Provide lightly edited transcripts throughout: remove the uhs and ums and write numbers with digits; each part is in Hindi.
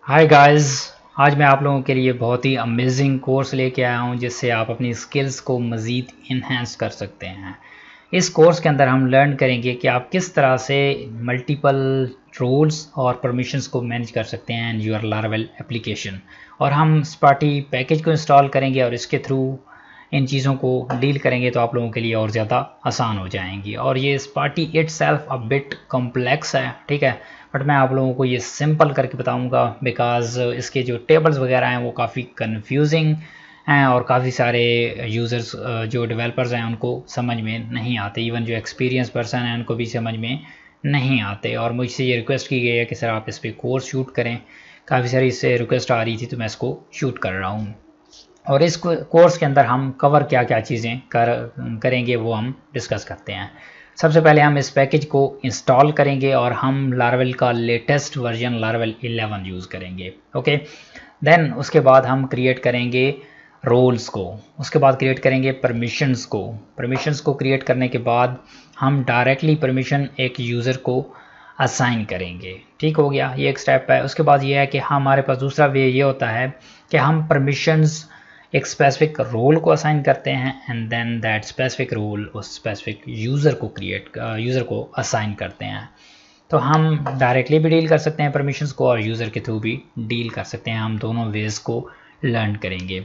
Hi guys. आज मैं आप लोगों के लिए बहुत ही अमेजिंग कोर्स लेके आया हूँ जिससे आप अपनी स्किल्स को मज़ीद इन्हेंस कर सकते हैं। इस कोर्स के अंदर हम लर्न करेंगे कि आप किस तरह से मल्टीपल रोल्स और परमिशंस को मैनेज कर सकते हैं इन योर लारावेल एप्लीकेशन। और हम स्पार्टी पैकेज को इंस्टॉल करेंगे और इसके थ्रू इन चीज़ों को डील करेंगे तो आप लोगों के लिए और ज़्यादा आसान हो जाएंगी। और ये स्पार्टी इटसेल्फ अ बिट कॉम्प्लेक्स है, ठीक है, बट मैं आप लोगों को ये सिंपल करके बताऊंगा बिकॉज इसके जो टेबल्स वगैरह हैं वो काफ़ी कंफ्यूजिंग हैं और काफ़ी सारे यूज़र्स जो डेवलपर्स हैं उनको समझ में नहीं आते। इवन जो एक्सपीरियंस पर्सन हैं उनको भी समझ में नहीं आते। और मुझसे ये रिक्वेस्ट की गई है कि सर आप इस पर कोर्स शूट करें। काफ़ी सारी इससे रिक्वेस्ट आ रही थी तो मैं इसको शूट कर रहा हूँ। और इस कोर्स के अंदर हम कवर क्या क्या चीज़ें करेंगे वो हम डिस्कस करते हैं। सबसे पहले हम इस पैकेज को इंस्टॉल करेंगे और हम लारावेल का लेटेस्ट वर्जन लारावेल 11 यूज़ करेंगे। ओके, देन उसके बाद हम क्रिएट करेंगे रोल्स को, उसके बाद क्रिएट करेंगे परमिशंस को क्रिएट करने के बाद हम डायरेक्टली परमिशन एक यूज़र को असाइन करेंगे। ठीक हो गया, ये एक स्टेप है। उसके बाद ये है कि हमारे पास दूसरा वे ये होता है कि हम परमिशंस एक स्पेसिफिक रोल को असाइन करते हैं and then that specific role उस स्पेसिफिक यूज़र को असाइन करते हैं। तो हम डायरेक्टली भी डील कर सकते हैं परमिशंस को और यूज़र के थ्रू भी डील कर सकते हैं। हम दोनों वेज को लर्न करेंगे।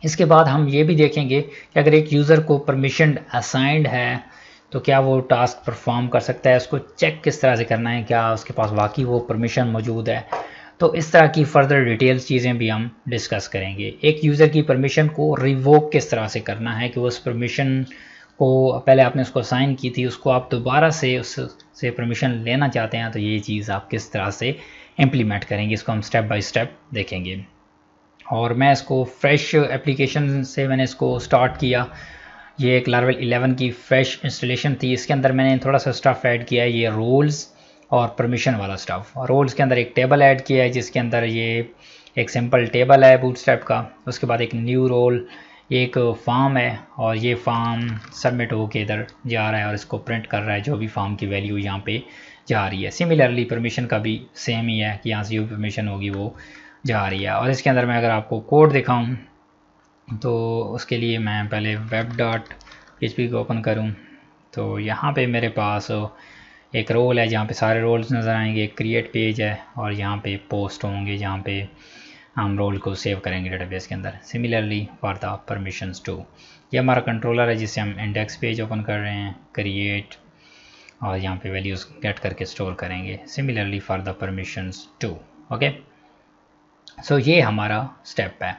इसके बाद हम ये भी देखेंगे कि अगर एक यूज़र को परमिशन असाइंड है तो क्या वो टास्क परफॉर्म कर सकता है, उसको चेक किस तरह से करना है, क्या उसके पास वाकई वो परमिशन मौजूद है। तो इस तरह की फर्दर डिटेल्स चीज़ें भी हम डिस्कस करेंगे। एक यूज़र की परमिशन को रिवोक किस तरह से करना है कि उस परमिशन को पहले आपने उसको असाइन की थी उसको आप दोबारा से उससे परमिशन लेना चाहते हैं तो ये चीज़ आप किस तरह से इम्प्लीमेंट करेंगे, इसको हम स्टेप बाय स्टेप देखेंगे। और मैं इसको फ्रेश एप्लीकेशन से मैंने इसको स्टार्ट किया। ये एक लारावेल 11 की फ्रेश इंस्टॉलेशन थी। इसके अंदर मैंने थोड़ा सा स्टफ़ ऐड किया है, ये रोल्स और परमिशन वाला स्टफ़। और रोल्स के अंदर एक टेबल ऐड किया है जिसके अंदर ये एक सिंपल टेबल है बूटस्ट्रैप का। उसके बाद एक न्यू रोल, एक फॉर्म है और ये फॉर्म सबमिट होके इधर जा रहा है और इसको प्रिंट कर रहा है जो भी फॉर्म की वैल्यू यहाँ पे जा रही है। सिमिलरली परमिशन का भी सेम ही है कि यहाँ से जो भी परमिशन होगी वो जा रही है। और इसके अंदर मैं अगर आपको कोड दिखाऊं तो उसके लिए मैं पहले web.php को ओपन करूं तो यहाँ पे मेरे पास एक रोल है जहाँ पे सारे रोल्स नज़र आएंगे, एक क्रिएट पेज है और यहाँ पे पोस्ट होंगे जहाँ पे हम रोल को सेव करेंगे डेटाबेस के अंदर। Similarly for the permissions too, ये हमारा कंट्रोलर है जिससे हम इंडेक्स पेज ओपन कर रहे हैं, क्रिएट और यहाँ पे वैल्यूज़ गेट करके स्टोर करेंगे। Similarly for the permissions too. Okay, so ये हमारा स्टेप है।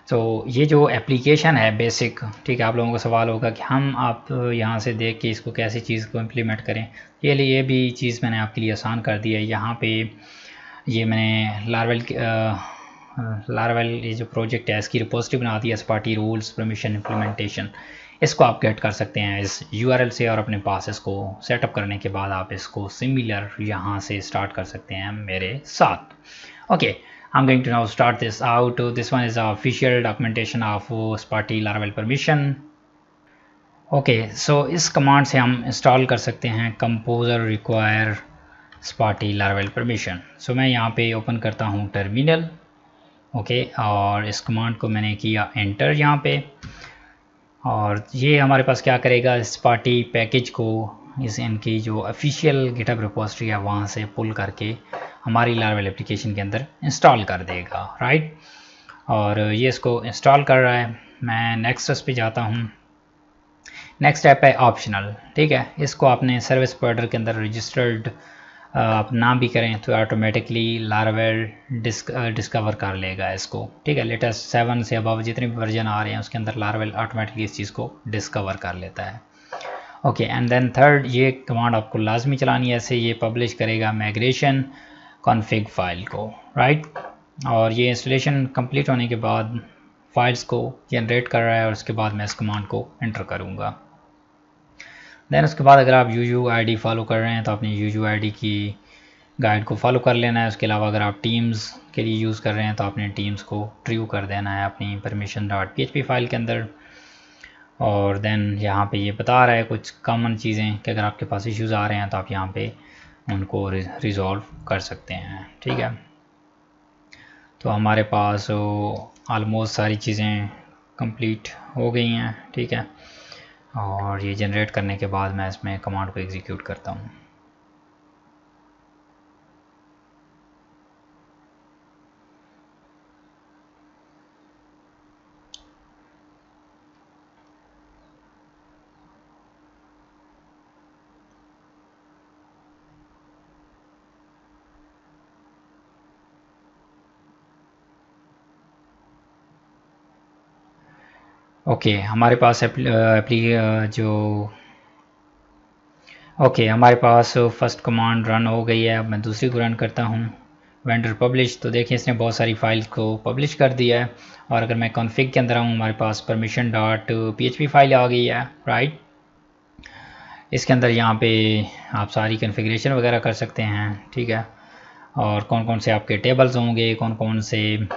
तो ये जो एप्लीकेशन है बेसिक, ठीक है, आप लोगों का सवाल होगा कि हम आप यहाँ से देख के इसको कैसी चीज़ को इम्प्लीमेंट करें। ये भी चीज़ मैंने आपके लिए आसान कर दी है। यहाँ पे ये मैंने लारावेल ये जो प्रोजेक्ट है इसकी रिपोजिटरी बना दी है, स्पार्टी रूल्स परमिशन इम्प्लीमेंटेशन। इसको आप गेट कर सकते हैं इस URL से और अपने पास इसको सेटअप करने के बाद आप इसको सिमिलर यहाँ से स्टार्ट कर सकते हैं मेरे साथ। Okay, I'm going to now start this out. This one is the official documentation of Sparty Laravel permission. Okay, so इस कमांड से हम इंस्टॉल कर सकते हैं composer require Sparty Laravel permission. So मैं यहाँ पे ओपन करता हूँ टर्मिनल। ओके, और इस कमांड को मैंने किया एंटर यहाँ पे। और ये हमारे पास क्या करेगा, Sparty पैकेज को इस इनकी जो ऑफिशियल गिटहब रिपोजिटरी है वहाँ से पुल करके हमारी लारावेल एप्लीकेशन के अंदर इंस्टॉल कर देगा, राइट। और ये इसको इंस्टॉल कर रहा है। मैं नेक्स्ट पे जाता हूँ। नेक्स्ट स्टेप है ऑप्शनल, ठीक है, इसको आपने सर्विस प्रोवाइडर के अंदर रजिस्टर्ड आप ना भी करें तो ऑटोमेटिकली लारावेल डिस्कवर कर लेगा इसको, ठीक है। लेटेस्ट 7 से अबव जितने भी वर्जन आ रहे हैं उसके अंदर लारावेल ऑटोमेटिकली इस चीज़ को डिस्कवर कर लेता है। ओके, एंड देन थर्ड, ये कमांड आपको लाजमी चलानी है, ऐसे ये पब्लिश करेगा माइग्रेशन कॉन्फ़िग फाइल को, राइट। और ये इंस्टॉलेशन कंप्लीट होने के बाद फाइल्स को जनरेट कर रहा है और उसके बाद मैं इस कमांड को एंटर करूँगा। देन उसके बाद अगर आप UUID फॉलो कर रहे हैं तो अपनी UUID की गाइड को फॉलो कर लेना है। उसके अलावा अगर आप टीम्स के लिए यूज़ कर रहे हैं तो अपने टीम्स को ट्रू कर देना है अपनी permission.php फाइल के अंदर। और देन यहाँ पे ये बता रहा है कुछ कॉमन चीज़ें कि अगर आपके पास इश्यूज़ आ रहे हैं तो आप यहाँ पे उनको रिज़ॉल्व कर सकते हैं, ठीक है। तो हमारे पास ऑलमोस्ट सारी चीज़ें कंप्लीट हो गई हैं, ठीक है। और ये जनरेट करने के बाद मैं इसमें कमांड को एग्जीक्यूट करता हूँ। ओके हमारे पास हमारे पास फर्स्ट कमांड रन हो गई है। अब मैं दूसरी को रन करता हूँ, वेंडर पब्लिश। तो देखिए इसने बहुत सारी फाइल को पब्लिश कर दिया है। और अगर मैं कॉन्फ़िग के अंदर आऊँ, हमारे पास परमिशन डॉट PHP फाइल आ गई है, राइट। इसके अंदर यहाँ पे आप सारी कॉन्फ़िगरेशन वगैरह कर सकते हैं, ठीक है। और कौन कौन से आपके टेबल्स होंगे, कौन कौन से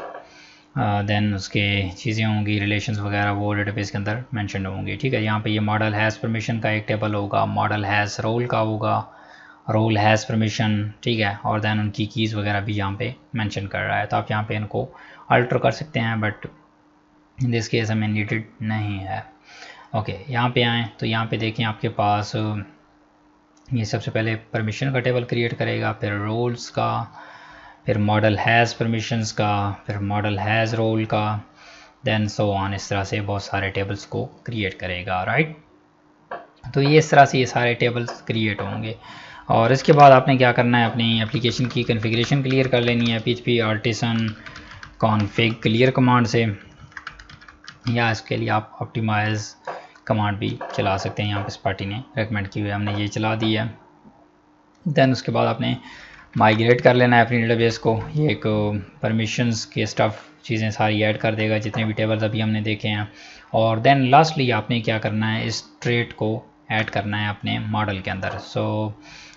देन उसके चीज़ें होंगी, रिलेशंस वगैरह, वो डेटाबेस के अंदर मेंशन होंगी, ठीक है। यहाँ पे ये मॉडल हैज़ परमिशन का एक टेबल होगा, मॉडल हैज़ रोल का होगा, रोल हैज़ परमिशन, ठीक है। और देन उनकी कीज़ वगैरह भी यहाँ पे मेंशन कर रहा है। तो आप यहाँ पे इनको अल्टर कर सकते हैं, बट इन दिस केस हमें नीडेड नहीं है। ओके यहाँ पे आएँ तो यहाँ पे देखें आपके पास ये सबसे पहले परमिशन का टेबल क्रिएट करेगा, फिर रोल्स का, फिर मॉडल हैज़ परमिशंस का, फिर मॉडल हैज़ रोल का, देन सो ऑन। इस तरह से बहुत सारे टेबल्स को क्रिएट करेगा, राइट। तो ये इस तरह से ये सारे टेबल्स क्रिएट होंगे। और इसके बाद आपने क्या करना है, अपनी एप्लीकेशन की कॉन्फ़िगरेशन क्लियर कर लेनी है PHP artisan config clear command से, या इसके लिए आप ऑप्टिमाइज़ कमांड भी चला सकते हैं। यहाँ पे इस पार्टी ने रेकमेंड की हुई है, हमने ये चला दी है। देन उसके बाद आपने माइग्रेट कर लेना है अपनी डेटाबेस को। ये एक परमिशंस के स्टफ़ चीज़ें सारी ऐड कर देगा, जितने भी टेबल्स अभी हमने देखे हैं। और देन लास्टली आपने क्या करना है, इस ट्रेट को ऐड करना है अपने मॉडल के अंदर। सो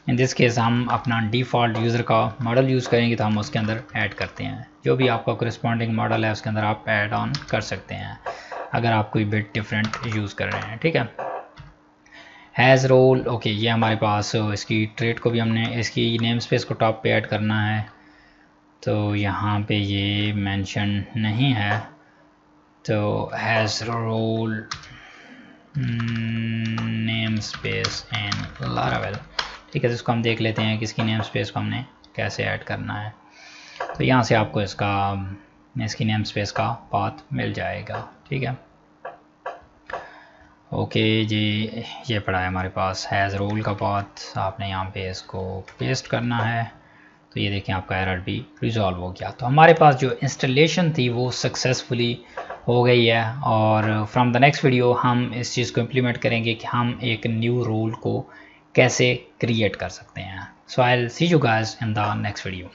इन दिस केस हम अपना डिफ़ॉल्ट यूज़र का मॉडल यूज़ करेंगे, तो हम उसके अंदर ऐड करते हैं। जो भी आपका करस्पॉन्डिंग मॉडल है उसके अंदर आप ऐड ऑन कर सकते हैं, अगर आप कोई बिट डिफरेंट यूज़ कर रहे हैं, ठीक है। हैज़ रोल, ओके ये हमारे पास इसकी ट्रेट को भी हमने इसकी नेम स्पेस को टॉप पे ऐड करना है। तो यहाँ पे ये मेंशन नहीं है, तो has role name space in Laravel, ठीक है। तो इसको हम देख लेते हैं कि इसकी नेम स्पेस को हमने कैसे ऐड करना है। तो यहाँ से आपको इसकी नेम स्पेस का पाथ मिल जाएगा, ठीक है। ओके जी, ये पड़ा है हमारे पास हैज़ रोल का पाथ। आपने यहाँ पे इसको पेस्ट करना है। तो ये देखें आपका एरर भी रिजॉल्व हो गया। तो हमारे पास जो इंस्टॉलेशन थी वो सक्सेसफुली हो गई है। और फ्रॉम द नेक्स्ट वीडियो हम इस चीज़ को इम्प्लीमेंट करेंगे कि हम एक न्यू रोल को कैसे क्रिएट कर सकते हैं। So I will see you guys in the next video.